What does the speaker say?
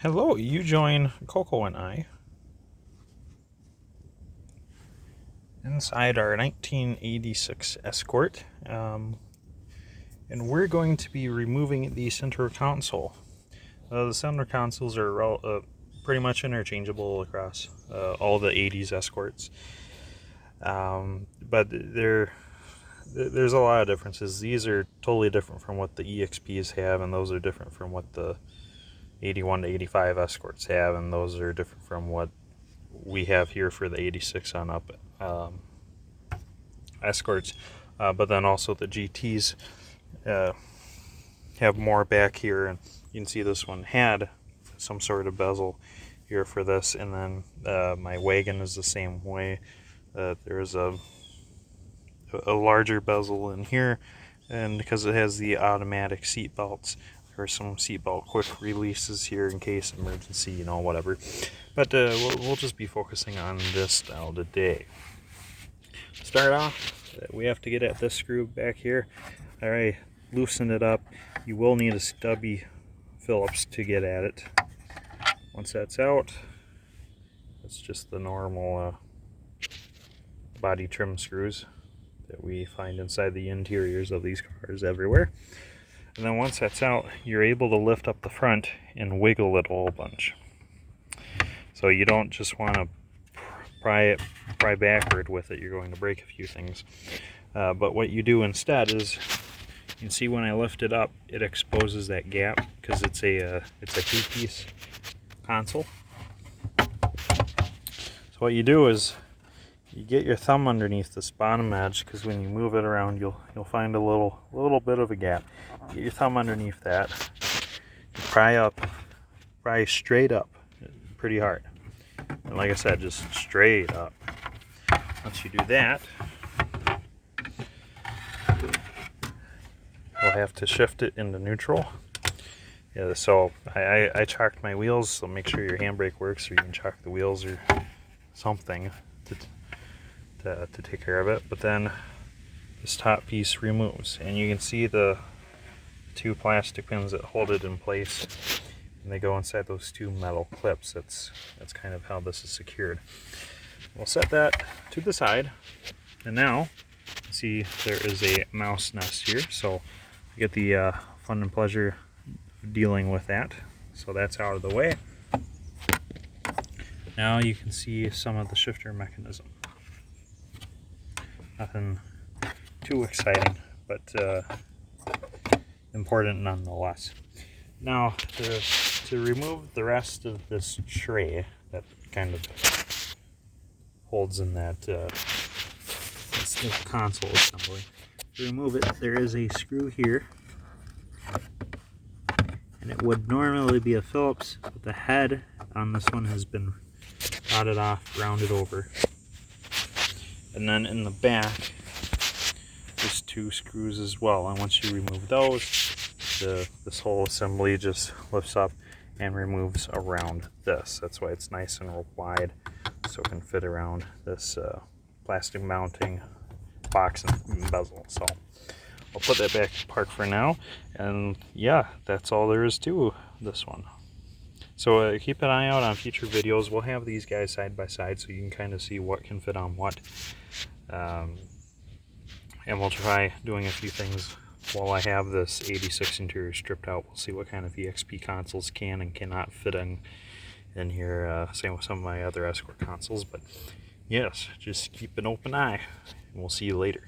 Hello, you join Coco and I inside our 1986 Escort, and we're going to be removing the center console. The center consoles are pretty much interchangeable across all the 80s Escorts, but there's a lot of differences. These are totally different from what the EXPs have, and those are different from what the 81 to 85 Escorts have, and those are different from what we have here for the 86 on up Escorts. But then also the GTs have more back here, and you can see this one had some sort of bezel here for this, and then my wagon is the same way. There's a larger bezel in here, and because it has the automatic seat belts, there are some seatbelt quick releases here in case emergency, whatever. But we'll just be focusing on this style today. Start off, we have to get at this screw back here. All right, loosen it up. You will need a stubby Phillips to get at it. Once that's out, it's just the normal body trim screws that we find inside the interiors of these cars everywhere. And then once that's out, you're able to lift up the front and wiggle it a whole bunch. So you don't just want to pry backward with it. You're going to break a few things. But what you do instead is, you can see when I lift it up, it exposes that gap because it's a two-piece console. So what you do is you get your thumb underneath this bottom edge, because when you move it around, you'll find a little bit of a gap. Get your thumb underneath that. You pry straight up, pretty hard. And like I said, just straight up. Once you do that, you'll have to shift it into neutral. Yeah, so I chalked my wheels, so make sure your handbrake works, or you can chalk the wheels or something to take care of it. But then this top piece removes, and you can see the two plastic pins that hold it in place, and they go inside those two metal clips. That's kind of how this is secured. We'll set that to the side, and now see there is a mouse nest here, so you get the fun and pleasure of dealing with that. So that's out of the way. Now you can see some of the shifter mechanism. Nothing too exciting, but important nonetheless. Now to remove the rest of this tray that kind of holds in that console assembly, to remove it, there is a screw here, and it would normally be a Phillips, but the head on this one has been rotted off, rounded over. And then in the back, there's two screws as well, and once you remove those, this whole assembly just lifts up and removes around this. That's why it's nice and wide, so it can fit around this plastic mounting box and bezel. So I'll put that back in park for now, and yeah, that's all there is to this one. So keep an eye out on future videos. We'll have these guys side by side so you can kind of see what can fit on what. And we'll try doing a few things while I have this 86 interior stripped out. We'll see what kind of EXP consoles can and cannot fit in here. Same with some of my other Escort consoles. But yes, just keep an open eye, and we'll see you later.